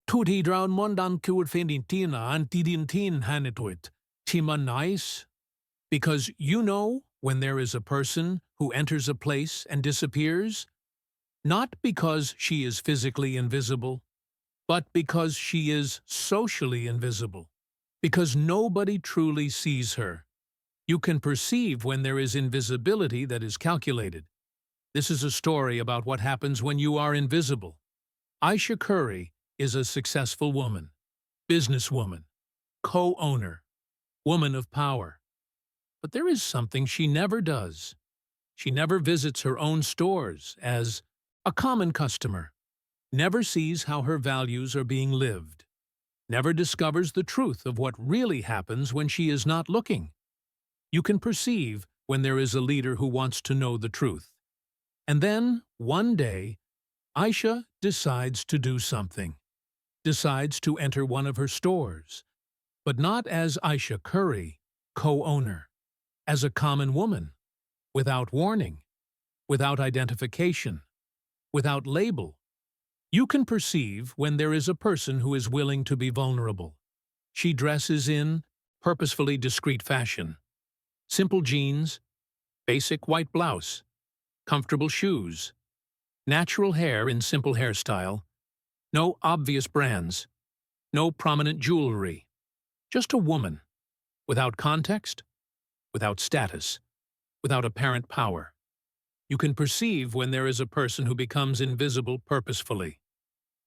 Tuti draun mondan kuward fendintina antidintin hanituit. Tima nice? Because you know when there is a person who enters a place and disappears, not because she is physically invisible, but because she is socially invisible, because nobody truly sees her. You can perceive when there is invisibility that is calculated. This is a story about what happens when you are invisible. Ayesha Curry is a successful woman, businesswoman, co-owner, woman of power. But there is something she never does. She never visits her own stores as a common customer, never sees how her values are being lived, never discovers the truth of what really happens when she is not looking. You can perceive when there is a leader who wants to know the truth. And then, one day, Ayesha decides to do something, decides to enter one of her stores, but not as Ayesha Curry, co-owner, as a common woman, without warning, without identification, without label. You can perceive when there is a person who is willing to be vulnerable. She dresses in purposefully discreet fashion. Simple jeans, basic white blouse, comfortable shoes, natural hair in simple hairstyle, no obvious brands, no prominent jewelry. Just a woman, without context, without status, without apparent power. You can perceive when there is a person who becomes invisible purposefully.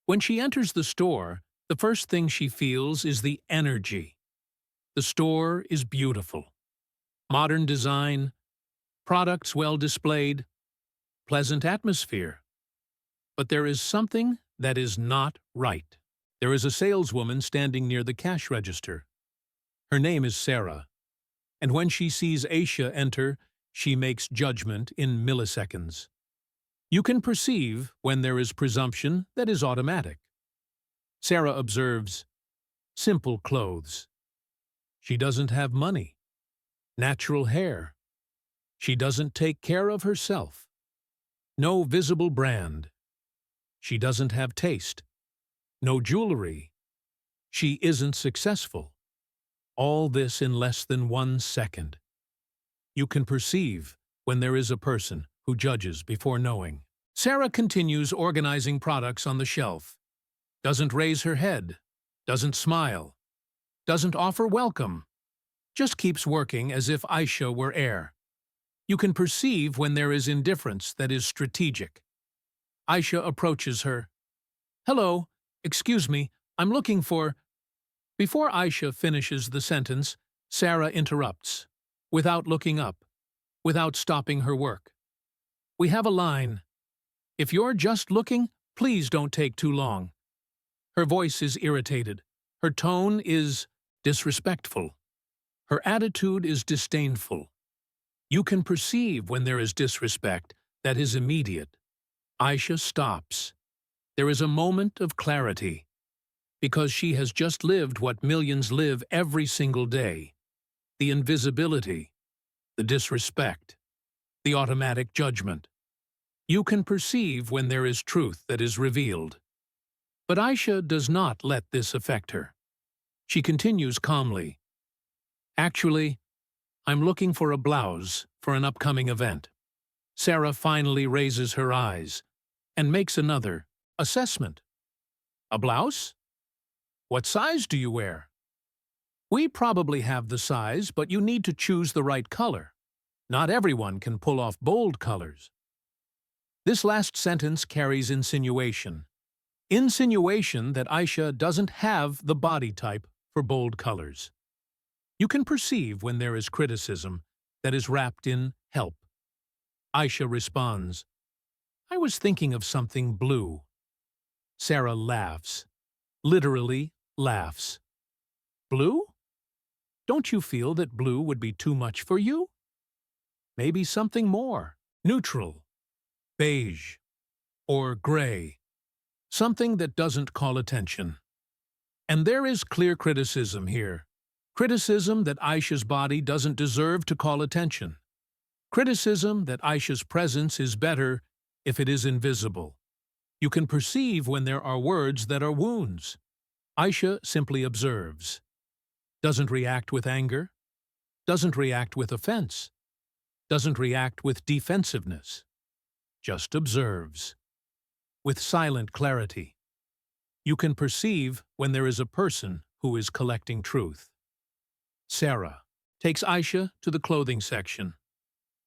When she enters the store, the first thing she feels is the energy. The store is beautiful. Modern design, products well displayed, pleasant atmosphere. But there is something that is not right. There is a saleswoman standing near the cash register. Her name is Sarah, and when she sees Ayesha enter, she makes judgment in milliseconds. You can perceive when there is presumption that is automatic. Sarah observes, simple clothes. She doesn't have money. Natural hair. She doesn't take care of herself. No visible brand. She doesn't have taste. No jewelry. She isn't successful. All this in less than 1 second. You can perceive when there is a person who judges before knowing. Sarah continues organizing products on the shelf. Doesn't raise her head. Doesn't smile. Doesn't offer welcome. Just keeps working as if Ayesha were air. You can perceive when there is indifference that is strategic. Ayesha approaches her. Hello, excuse me, I'm looking for... Before Ayesha finishes the sentence, Sarah interrupts, without looking up, without stopping her work. We have a line. If you're just looking, please don't take too long. Her voice is irritated. Her tone is disrespectful. Her attitude is disdainful. You can perceive when there is disrespect that is immediate. Ayesha stops. There is a moment of clarity, because she has just lived what millions live every single day. The invisibility, the disrespect, the automatic judgment. You can perceive when there is truth that is revealed. But Ayesha does not let this affect her. She continues calmly. Actually, I'm looking for a blouse for an upcoming event. Sarah finally raises her eyes and makes another assessment. A blouse? What size do you wear? We probably have the size, but you need to choose the right color. Not everyone can pull off bold colors. This last sentence carries insinuation. Insinuation that Ayesha doesn't have the body type for bold colors. You can perceive when there is criticism that is wrapped in help. Ayesha responds, I was thinking of something blue. Sarah laughs, literally laughs. Blue? Don't you feel that blue would be too much for you? Maybe something more, neutral, beige, or gray. Something that doesn't call attention. And there is clear criticism here. Criticism that Ayesha's body doesn't deserve to call attention. Criticism that Ayesha's presence is better if it is invisible. You can perceive when there are words that are wounds. Ayesha simply observes, doesn't react with anger, doesn't react with offense, doesn't react with defensiveness, just observes, with silent clarity. You can perceive when there is a person who is collecting truth. Sarah takes Ayesha to the clothing section,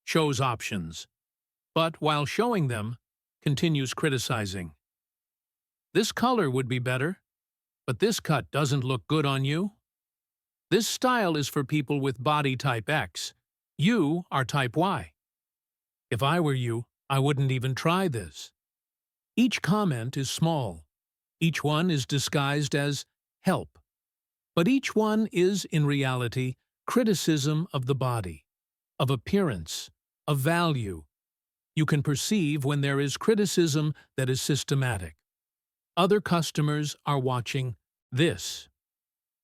shows options, but while showing them, continues criticizing. This color would be better, but this cut doesn't look good on you. This style is for people with body type X. You are type Y. If I were you, I wouldn't even try this. Each comment is small. Each one is disguised as help. But each one is, in reality, criticism of the body, of appearance, of value. You can perceive when there is criticism that is systematic. Other customers are watching this.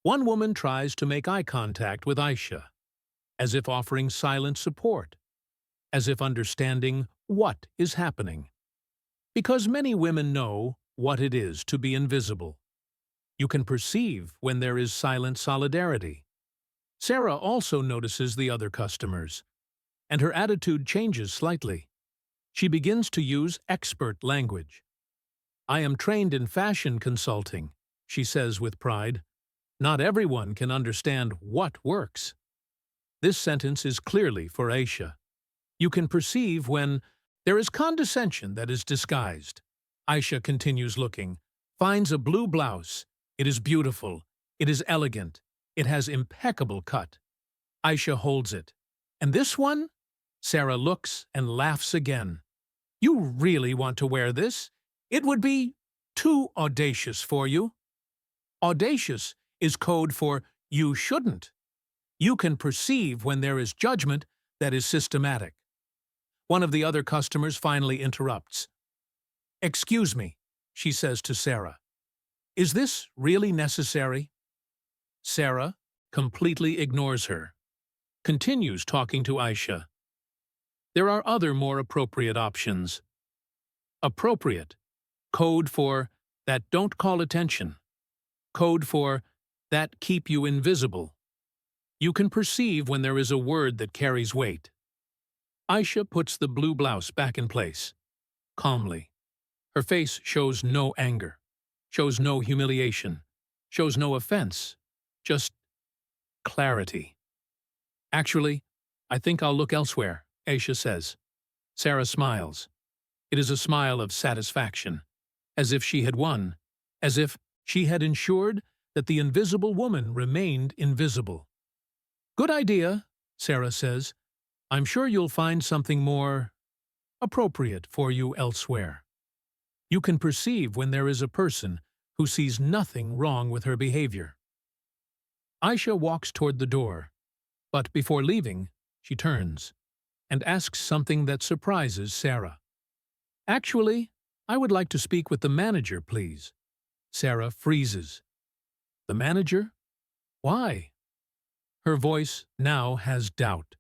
One woman tries to make eye contact with Ayesha, as if offering silent support, as if understanding what is happening. Because many women know what it is to be invisible. You can perceive when there is silent solidarity. Sarah also notices the other customers, and her attitude changes slightly. She begins to use expert language. I am trained in fashion consulting, she says with pride. Not everyone can understand what works. This sentence is clearly for Ayesha. You can perceive when there is condescension that is disguised. Ayesha continues looking, finds a blue blouse. It is beautiful. It is elegant. It has impeccable cut. Ayesha holds it. And this one? Sarah looks and laughs again. You really want to wear this? It would be too audacious for you. Audacious is code for you shouldn't. You can perceive when there is judgment that is systematic. One of the other customers finally interrupts. Excuse me, she says to Sarah. Is this really necessary? Sarah completely ignores her, continues talking to Ayesha. There are other more appropriate options. Appropriate, code for that don't call attention, code for that keep you invisible. You can perceive when there is a word that carries weight. Ayesha puts the blue blouse back in place, calmly. Her face shows no anger, shows no humiliation, shows no offense, just clarity. Actually, I think I'll look elsewhere, Ayesha says. Sarah smiles. It is a smile of satisfaction, as if she had won, as if she had ensured that the invisible woman remained invisible. Good idea, Sarah says. I'm sure you'll find something more appropriate for you elsewhere. You can perceive when there is a person who sees nothing wrong with her behavior. Ayesha walks toward the door, but before leaving, she turns and asks something that surprises Sarah. Actually, I would like to speak with the manager, please. Sarah freezes. The manager? Why? Her voice now has doubt,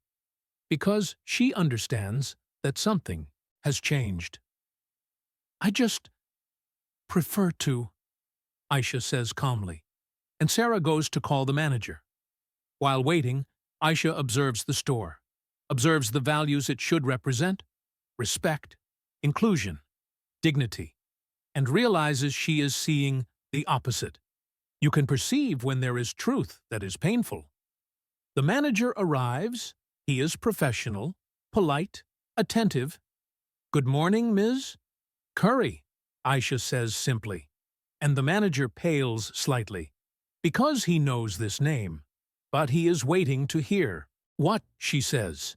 because she understands that something has changed. I just prefer to, Ayesha says calmly, and Sarah goes to call the manager. While waiting, Ayesha observes the store, observes the values it should represent, respect, inclusion, dignity, and realizes she is seeing the opposite. You can perceive when there is truth that is painful. The manager arrives. He is professional, polite, attentive. Good morning, Ms. Curry, Ayesha says simply, and the manager pales slightly, because he knows this name, but he is waiting to hear what she says.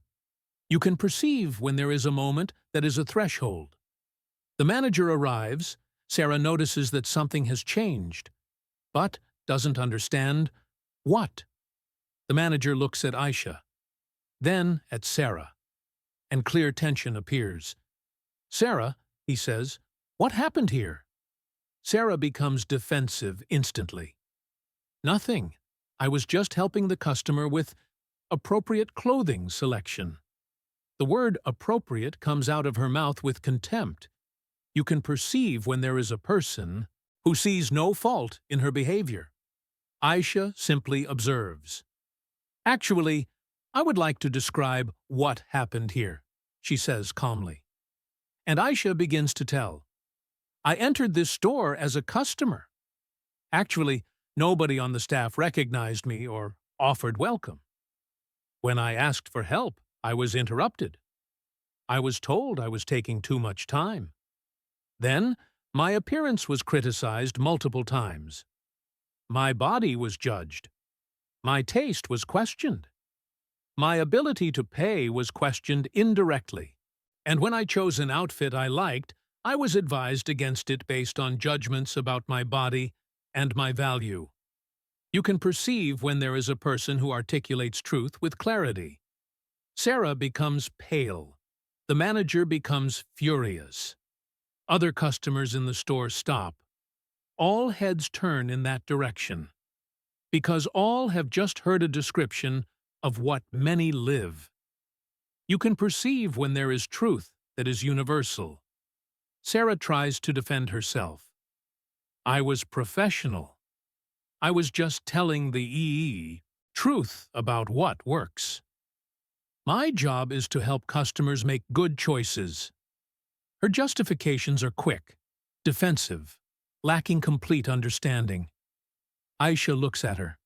You can perceive when there is a moment that is a threshold. The manager arrives. Sarah notices that something has changed, but doesn't understand what. The manager looks at Ayesha, then at Sarah, and clear tension appears. Sarah, he says, what happened here? Sarah becomes defensive instantly. Nothing. I was just helping the customer with appropriate clothing selection. The word appropriate comes out of her mouth with contempt. You can perceive when there is a person who sees no fault in her behavior. Ayesha simply observes. Actually, I would like to describe what happened here, she says calmly. And Ayesha begins to tell. I entered this store as a customer. Actually, nobody on the staff recognized me or offered welcome. When I asked for help, I was interrupted. I was told I was taking too much time. Then, my appearance was criticized multiple times. My body was judged. My taste was questioned. My ability to pay was questioned indirectly. And when I chose an outfit I liked, I was advised against it based on judgments about my body and my value. You can perceive when there is a person who articulates truth with clarity. Sarah becomes pale. The manager becomes furious. Other customers in the store stop. All heads turn in that direction, because all have just heard a description of what many live. You can perceive when there is truth that is universal. Sarah tries to defend herself. I was professional. I was just telling the truth about what works. My job is to help customers make good choices. Her justifications are quick, defensive, lacking complete understanding. Ayesha looks at her.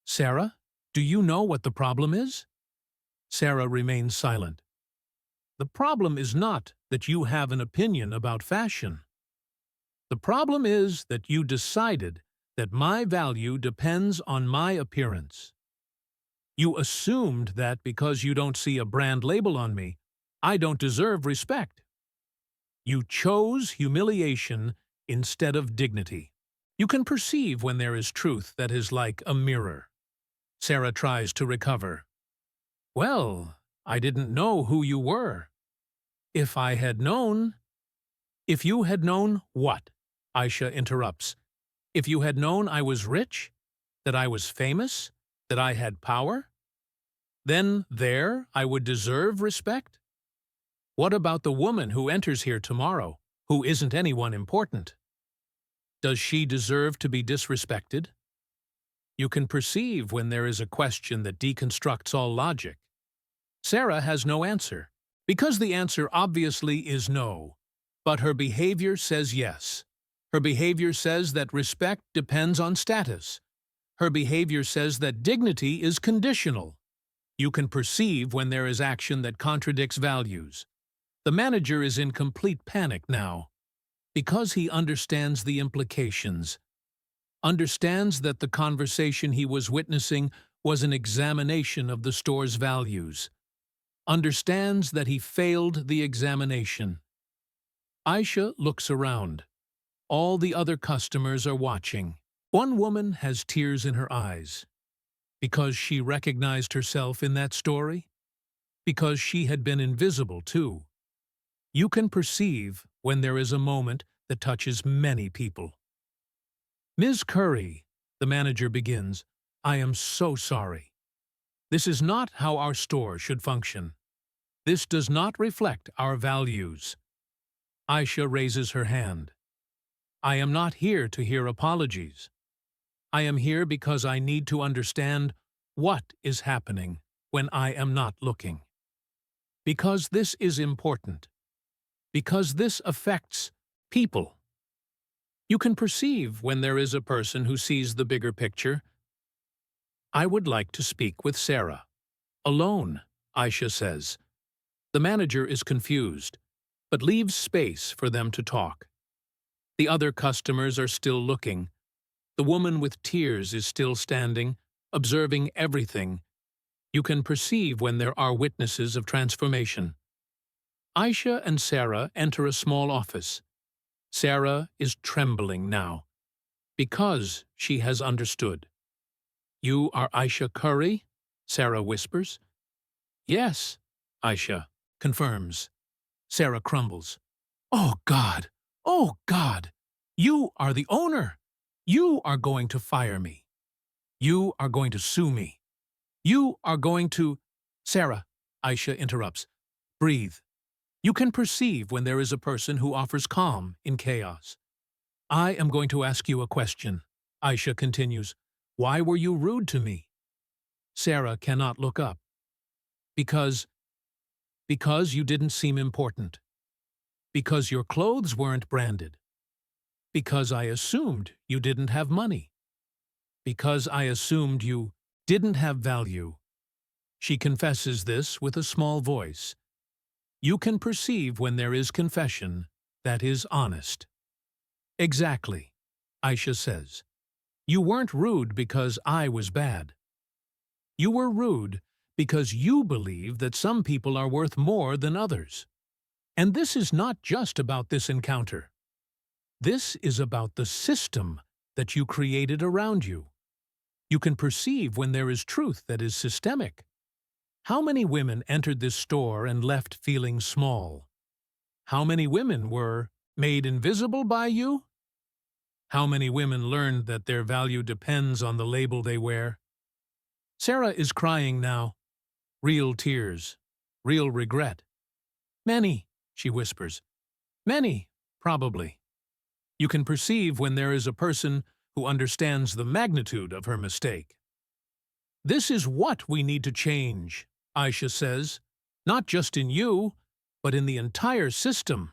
Sarah, do you know what the problem is? Sarah remains silent. The problem is not that you have an opinion about fashion. The problem is that you decided that my value depends on my appearance. You assumed that because you don't see a brand label on me, I don't deserve respect. You chose humiliation instead of dignity. You can perceive when there is truth that is like a mirror. Sarah tries to recover. Well, I didn't know who you were. If I had known... If you had known what? Ayesha interrupts. If you had known I was rich, that I was famous, that I had power, then there I would deserve respect? What about the woman who enters here tomorrow, who isn't anyone important? Does she deserve to be disrespected? You can perceive when there is a question that deconstructs all logic. Sarah has no answer, because the answer obviously is no, but her behavior says yes. Her behavior says that respect depends on status. Her behavior says that dignity is conditional. You can perceive when there is action that contradicts values. The manager is in complete panic now, because he understands the implications, understands that the conversation he was witnessing was an examination of the store's values, understands that he failed the examination. Ayesha looks around. All the other customers are watching. One woman has tears in her eyes, because she recognized herself in that story, because she had been invisible too. You can perceive when there is a moment that touches many people. Ms. Curry, the manager begins, I am so sorry. This is not how our store should function. This does not reflect our values. Ayesha raises her hand. I am not here to hear apologies. I am here because I need to understand what is happening when I am not looking. Because this is important. Because this affects people. You can perceive when there is a person who sees the bigger picture. I would like to speak with Sarah. Alone, Ayesha says. The manager is confused, but leaves space for them to talk. The other customers are still looking. The woman with tears is still standing, observing everything. You can perceive when there are witnesses of transformation. Ayesha and Sarah enter a small office. Sarah is trembling now, because she has understood. You are Ayesha Curry? Sarah whispers. Yes, Ayesha confirms. Sarah crumbles. Oh, God! Oh, God! You are the owner! You are going to fire me. You are going to sue me. You are going to... Sarah, Ayesha interrupts. Breathe. You can perceive when there is a person who offers calm in chaos. I am going to ask you a question. Ayesha continues. Why were you rude to me? Sarah cannot look up. Because you didn't seem important. Because your clothes weren't branded. Because I assumed you didn't have money. Because I assumed you didn't have value. She confesses this with a small voice. You can perceive when there is confession that is honest. Exactly, Ayesha says. You weren't rude because I was bad. You were rude because you believe that some people are worth more than others. And this is not just about this encounter. This is about the system that you created around you. You can perceive when there is truth that is systemic. How many women entered this store and left feeling small? How many women were made invisible by you? How many women learned that their value depends on the label they wear? Sarah is crying now. Real tears. Real regret. Many, she whispers. Many, probably. You can perceive when there is a person who understands the magnitude of her mistake. This is what we need to change, Ayesha says, not just in you, but in the entire system.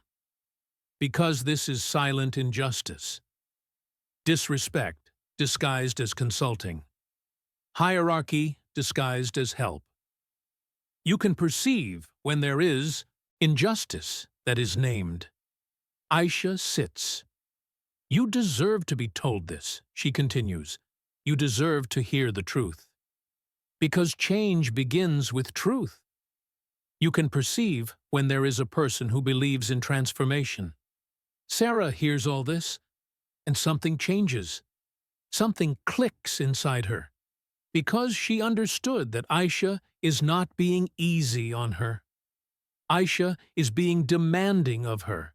Because this is silent injustice. Disrespect disguised as consulting. Hierarchy disguised as help. You can perceive when there is injustice that is named. Ayesha sits. You deserve to be told this, she continues. You deserve to hear the truth. Because change begins with truth. You can perceive when there is a person who believes in transformation. Sarah hears all this, and something changes. Something clicks inside her. Because she understood that Ayesha is not being easy on her. Ayesha is being demanding of her.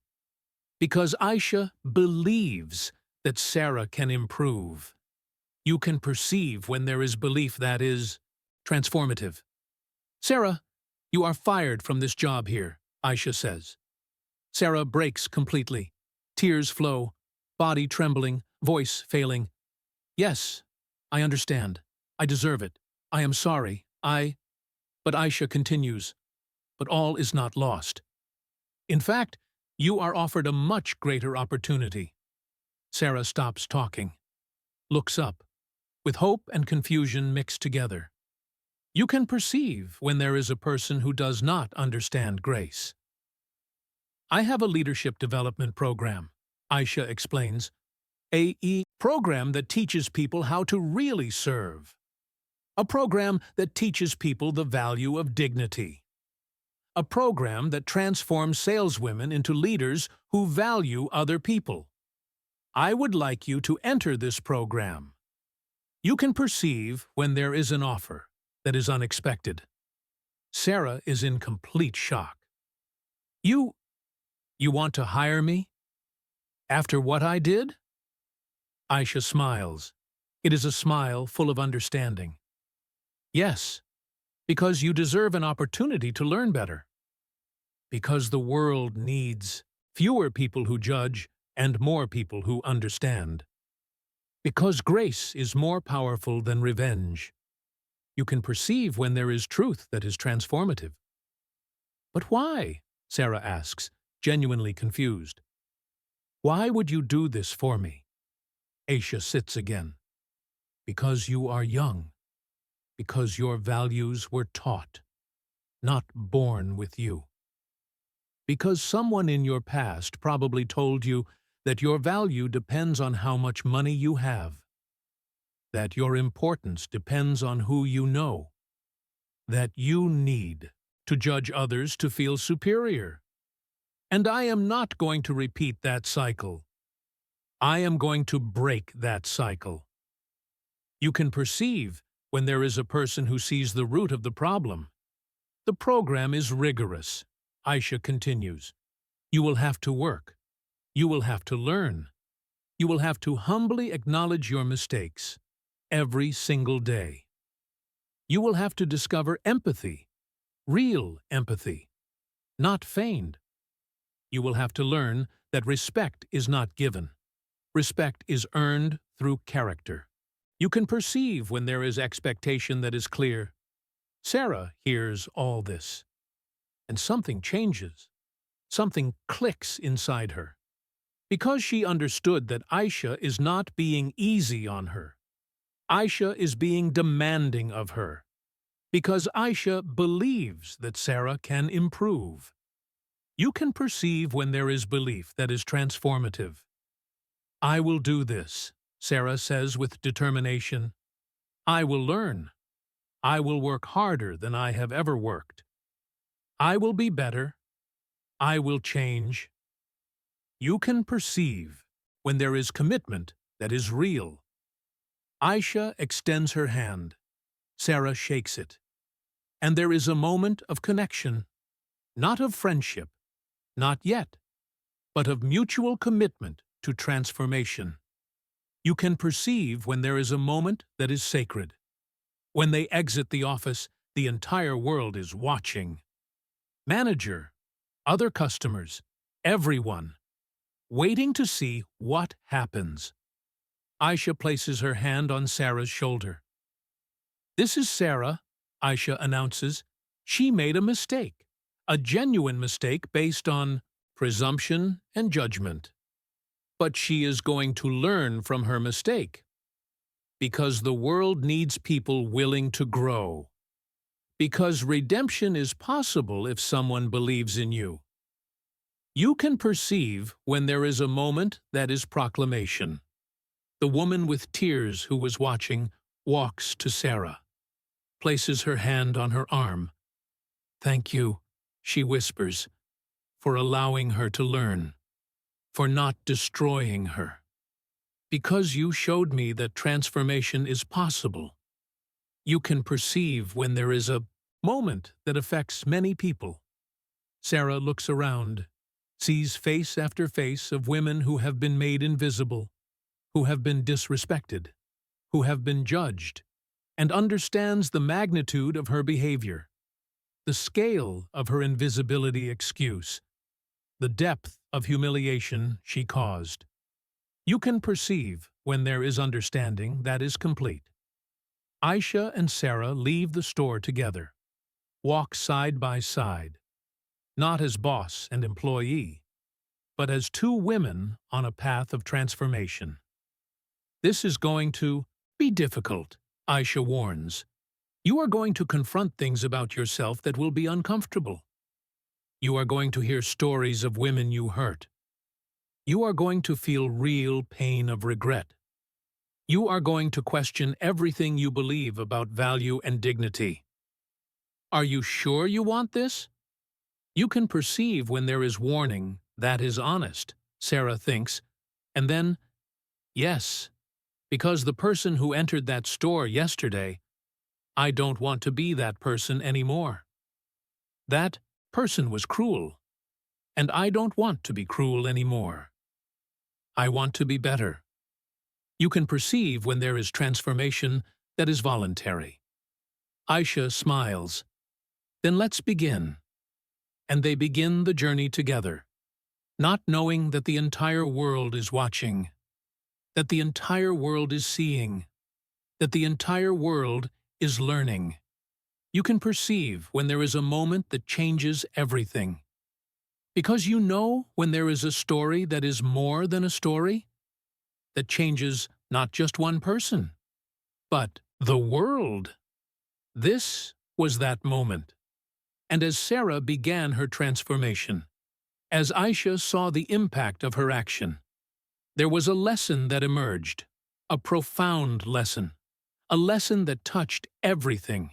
Because Ayesha believes that Sarah can improve. You can perceive when there is belief that is transformative. Sarah, you are fired from this job here, Ayesha says. Sarah breaks completely. Tears flow, body trembling, voice failing. Yes, I understand. I deserve it. I am sorry. But Ayesha continues. But all is not lost. In fact, you are offered a much greater opportunity. Sarah stops talking. Looks up, with hope and confusion mixed together. You can perceive when there is a person who does not understand grace. I have a leadership development program, Ayesha explains. A program that teaches people how to really serve. A program that teaches people the value of dignity. A program that transforms saleswomen into leaders who value other people. I would like you to enter this program. You can perceive when there is an offer that is unexpected. Sarah is in complete shock. You want to hire me? After what I did? Ayesha smiles. It is a smile full of understanding. Yes, because you deserve an opportunity to learn better. Because the world needs fewer people who judge and more people who understand. Because grace is more powerful than revenge. You can perceive when there is truth that is transformative. But why? Sarah asks, genuinely confused. Why would you do this for me? Ayesha sits again. Because you are young. Because your values were taught, not born with you. Because someone in your past probably told you that your value depends on how much money you have, that your importance depends on who you know, that you need to judge others to feel superior. And I am not going to repeat that cycle. I am going to break that cycle. You can perceive when there is a person who sees the root of the problem. The program is rigorous, Ayesha continues. You will have to work. You will have to learn. You will have to humbly acknowledge your mistakes every single day. You will have to discover empathy, real empathy, not feigned. You will have to learn that respect is not given. Respect is earned through character. You can perceive when there is expectation that is clear. Sarah hears all this, and something changes. Something clicks inside her. Because she understood that Ayesha is not being easy on her. Ayesha is being demanding of her. Because Ayesha believes that Sarah can improve. You can perceive when there is belief that is transformative. I will do this, Sarah says with determination. I will learn. I will work harder than I have ever worked. I will be better. I will change. You can perceive when there is commitment that is real. Ayesha extends her hand. Sarah shakes it. And there is a moment of connection, not of friendship, not yet, but of mutual commitment to transformation. You can perceive when there is a moment that is sacred. When they exit the office, the entire world is watching. Manager, other customers, everyone, waiting to see what happens. Ayesha places her hand on Sarah's shoulder. This is Sarah, Ayesha announces. She made a mistake, a genuine mistake based on presumption and judgment. But she is going to learn from her mistake. Because the world needs people willing to grow. Because redemption is possible if someone believes in you. You can perceive when there is a moment that is proclamation. The woman with tears who was watching walks to Sarah, places her hand on her arm. Thank you, she whispers, for allowing her to learn, for not destroying her. Because you showed me that transformation is possible. You can perceive when there is a moment that affects many people. Sarah looks around, sees face after face of women who have been made invisible, who have been disrespected, who have been judged, and understands the magnitude of her behavior, the scale of her invisibility excuse, the depth of humiliation she caused. You can perceive when there is understanding that is complete. Ayesha and Sarah leave the store together, walk side by side, not as boss and employee, but as two women on a path of transformation. This is going to be difficult, Ayesha warns. You are going to confront things about yourself that will be uncomfortable. You are going to hear stories of women you hurt. You are going to feel real pain of regret. You are going to question everything you believe about value and dignity. Are you sure you want this? You can perceive when there is warning that is honest, Sarah thinks, and then, yes, because the person who entered that store yesterday, I don't want to be that person anymore. That person was cruel, and I don't want to be cruel anymore. I want to be better. You can perceive when there is transformation that is voluntary. Ayesha smiles. Then let's begin. And they begin the journey together, not knowing that the entire world is watching, that the entire world is seeing, that the entire world is learning. You can perceive when there is a moment that changes everything. Because you know when there is a story that is more than a story, that changes not just one person, but the world. This was that moment. And as Sarah began her transformation, as Ayesha saw the impact of her action, there was a lesson that emerged, a profound lesson, a lesson that touched everything.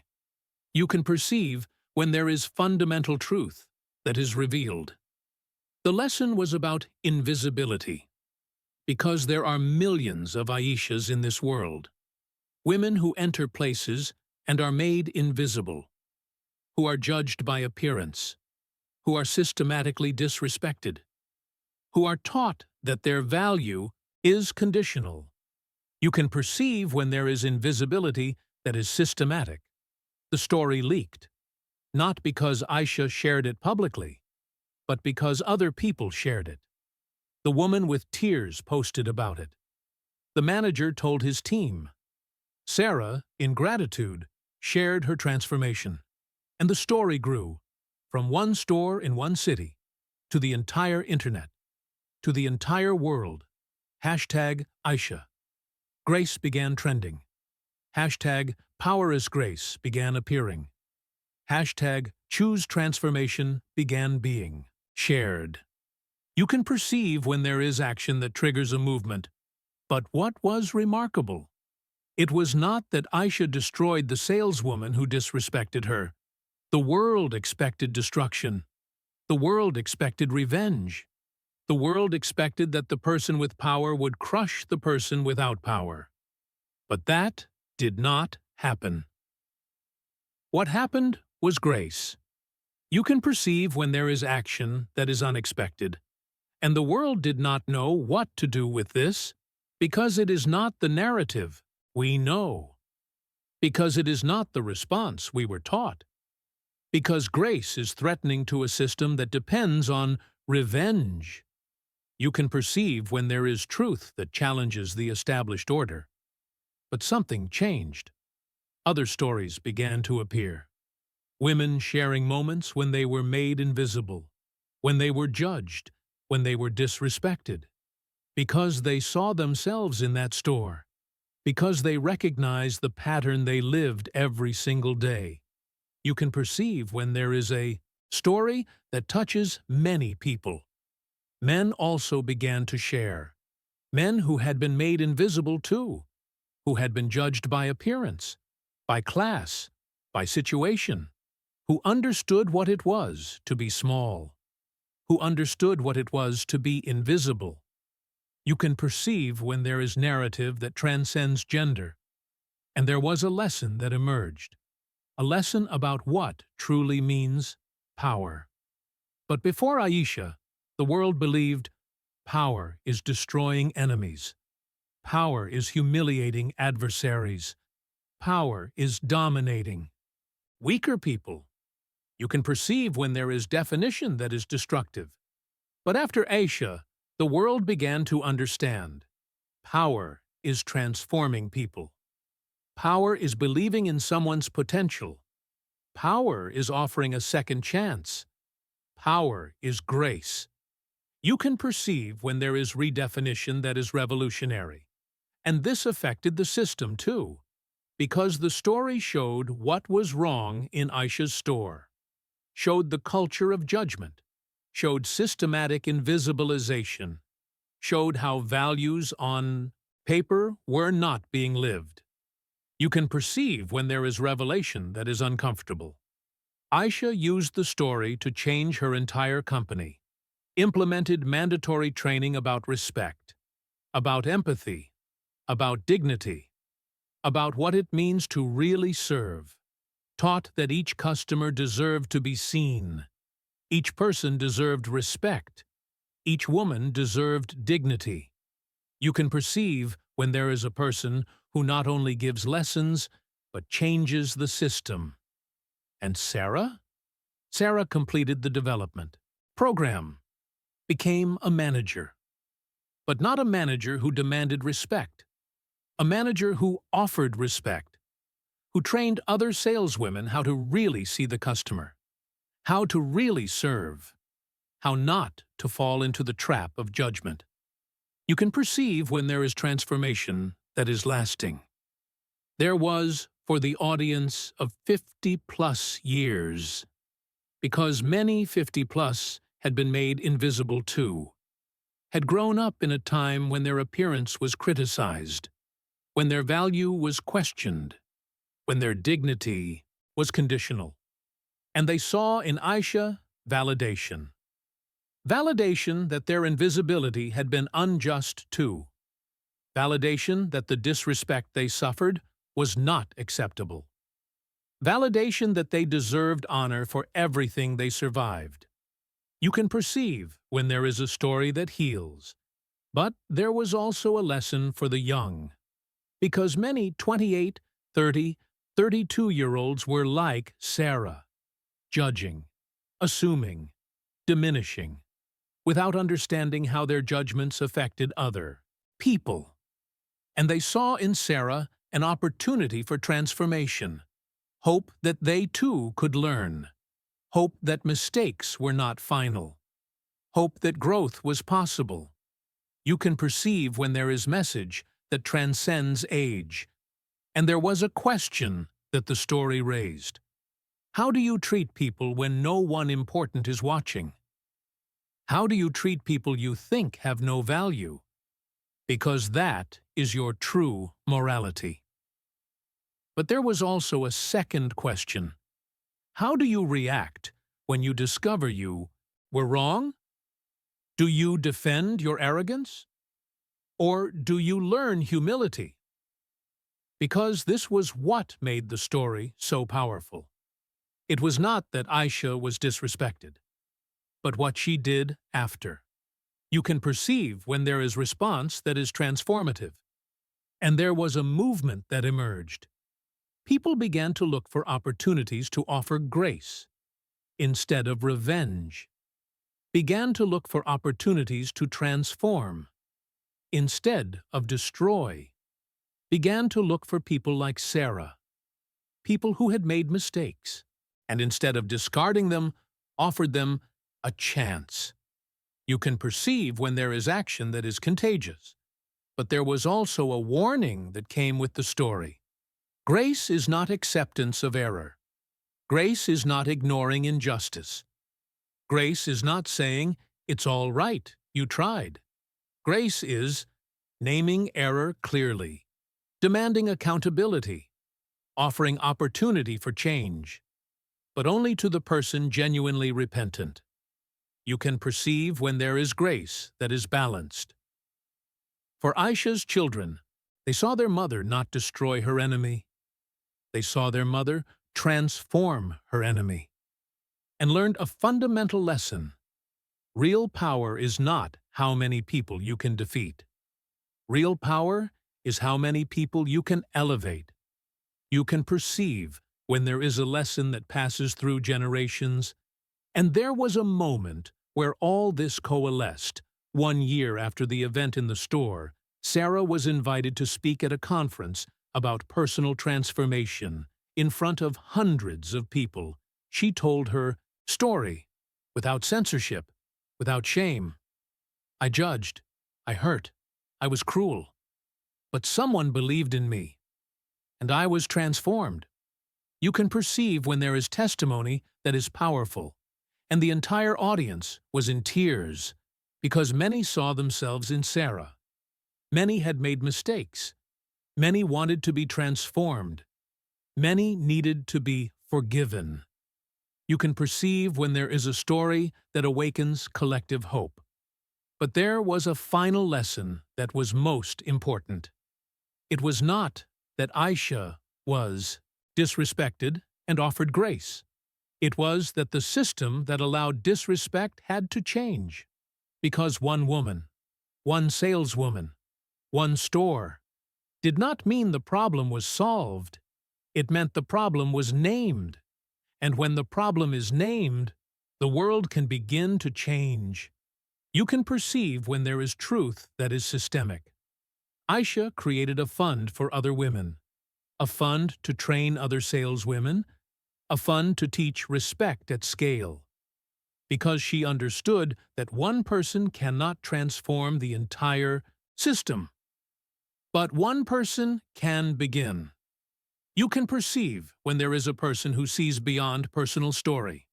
You can perceive when there is fundamental truth that is revealed. The lesson was about invisibility, because there are millions of Ayeshas in this world, women who enter places and are made invisible, who are judged by appearance, who are systematically disrespected, who are taught that their value is conditional. You can perceive when there is invisibility that is systematic. The story leaked, not because Ayesha shared it publicly, but because other people shared it. The woman with tears posted about it. The manager told his team. Sarah, in gratitude, shared her transformation. And the story grew, from one store in one city, to the entire internet, to the entire world. Hashtag Ayesha. Grace began trending. Hashtag Power is Grace began appearing. Hashtag Choose Transformation began being shared. You can perceive when there is action that triggers a movement. But what was remarkable? It was not that Ayesha destroyed the saleswoman who disrespected her. The world expected destruction. The world expected revenge. The world expected that the person with power would crush the person without power. But that did not happen. What happened was grace. You can perceive when there is action that is unexpected. And the world did not know what to do with this, because it is not the narrative we know, because it is not the response we were taught, because grace is threatening to a system that depends on revenge. You can perceive when there is truth that challenges the established order. But something changed. Other stories began to appear. Women sharing moments when they were made invisible, when they were judged, when they were disrespected, because they saw themselves in that store, because they recognized the pattern they lived every single day. You can perceive when there is a story that touches many people. Men also began to share. Men who had been made invisible too, who had been judged by appearance, by class, by situation, who understood what it was to be small, who understood what it was to be invisible. You can perceive when there is narrative that transcends gender. And there was a lesson that emerged, a lesson about what truly means power. But before Ayesha, the world believed power is destroying enemies. Power is humiliating adversaries. Power is dominating weaker people. You can perceive when there is definition that is destructive. But after Ayesha, the world began to understand. Power is transforming people. Power is believing in someone's potential. Power is offering a second chance. Power is grace. You can perceive when there is redefinition that is revolutionary. And this affected the system too, because the story showed what was wrong in Ayesha's store, showed the culture of judgment, showed systematic invisibilization, showed how values on paper were not being lived. You can perceive when there is revelation that is uncomfortable. Ayesha used the story to change her entire company, implemented mandatory training about respect, about empathy, about dignity, about what it means to really serve, taught that each customer deserved to be seen, each person deserved respect, each woman deserved dignity. You can perceive when there is a person who not only gives lessons, but changes the system. And Sarah? Sarah completed the development program, became a manager. But not a manager who demanded respect. A manager who offered respect, who trained other saleswomen how to really see the customer, how to really serve, how not to fall into the trap of judgment. You can perceive when there is transformation that is lasting. There was, for the audience of 50-plus years, because many 50-plus had been made invisible too, had grown up in a time when their appearance was criticized, when their value was questioned, when their dignity was conditional. And they saw in Ayesha validation. Validation that their invisibility had been unjust too. Validation that the disrespect they suffered was not acceptable. Validation that they deserved honor for everything they survived. You can perceive when there is a story that heals. But there was also a lesson for the young, because many 28, 30, 32-year-olds were like Sarah, judging, assuming, diminishing. without understanding how their judgments affected other people. And they saw in Sarah an opportunity for transformation, hope that they too could learn, hope that mistakes were not final, hope that growth was possible. You can perceive when there is message that transcends age. And there was a question that the story raised. How do you treat people when no one important is watching? How do you treat people you think have no value? Because that is your true morality. But there was also a second question. How do you react when you discover you were wrong? Do you defend your arrogance? Or do you learn humility? Because this was what made the story so powerful. It was not that Ayesha was disrespected, but what she did after. You can perceive when there is response that is transformative. And there was a movement that emerged. People began to look for opportunities to offer grace instead of revenge, began to look for opportunities to transform instead of destroy, began to look for people like Sarah, people who had made mistakes, and instead of discarding them, offered them a chance. You can perceive when there is action that is contagious, but there was also a warning that came with the story. Grace is not acceptance of error. Grace is not ignoring injustice. Grace is not saying, "It's all right, you tried." Grace is naming error clearly, demanding accountability, offering opportunity for change, but only to the person genuinely repentant. You can perceive when there is grace that is balanced. For Ayesha's children, they saw their mother not destroy her enemy. They saw their mother transform her enemy, and learned a fundamental lesson. Real power is not how many people you can defeat. Real power is how many people you can elevate. You can perceive when there is a lesson that passes through generations. And there was a moment where all this coalesced. 1 year after the event in the store, Sarah was invited to speak at a conference about personal transformation in front of hundreds of people. She told her story, without censorship, without shame. I judged, I hurt, I was cruel. But someone believed in me, and I was transformed. You can perceive when there is testimony that is powerful, and the entire audience was in tears because many saw themselves in Sarah. Many had made mistakes. Many wanted to be transformed. Many needed to be forgiven. You can perceive when there is a story that awakens collective hope. But there was a final lesson that was most important. It was not that Ayesha was disrespected and offered grace. It was that the system that allowed disrespect had to change. Because one woman, one saleswoman, one store, did not mean the problem was solved. It meant the problem was named. And when the problem is named, the world can begin to change. You can perceive when there is truth that is systemic. Ayesha created a fund for other women, a fund to train other saleswomen, a fund to teach respect at scale, because she understood that one person cannot transform the entire system. But one person can begin. You can perceive when there is a person who sees beyond personal story.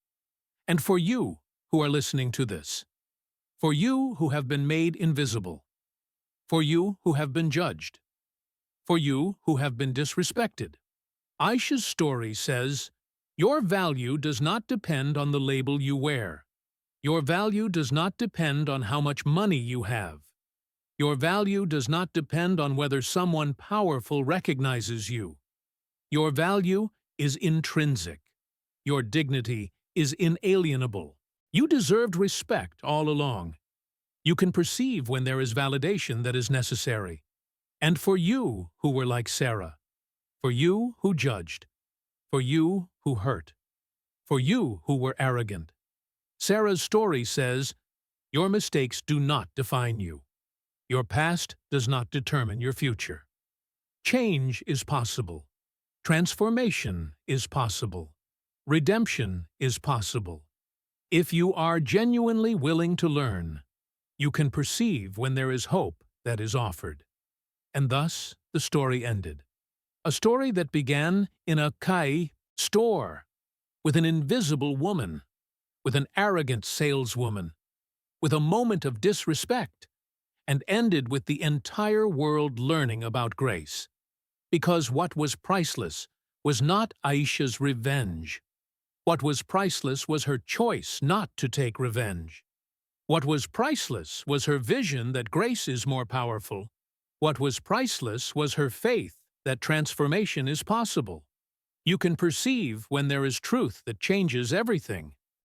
And for you who are listening to this, for you who have been made invisible, for you who have been judged, for you who have been disrespected, Ayesha's story says, your value does not depend on the label you wear. Your value does not depend on how much money you have. Your value does not depend on whether someone powerful recognizes you. Your value is intrinsic. Your dignity is inalienable. You deserved respect all along. You can perceive when there is validation that is necessary. And for you who were like Sarah, for you who judged, for you who hurt, for you who were arrogant, Sarah's story says, Your mistakes do not define you. Your past does not determine your future. Change is possible. Transformation is possible. Redemption is possible. If you are genuinely willing to learn, you can perceive when there is hope that is offered. And thus, the story ended. A story that began in a kai store, with an invisible woman, with an arrogant saleswoman, with a moment of disrespect, and ended with the entire world learning about grace. Because what was priceless was not Ayesha's revenge. What was priceless was her choice not to take revenge. What was priceless was her vision that grace is more powerful. What was priceless was her faith that transformation is possible. You can perceive when there is truth that changes everything.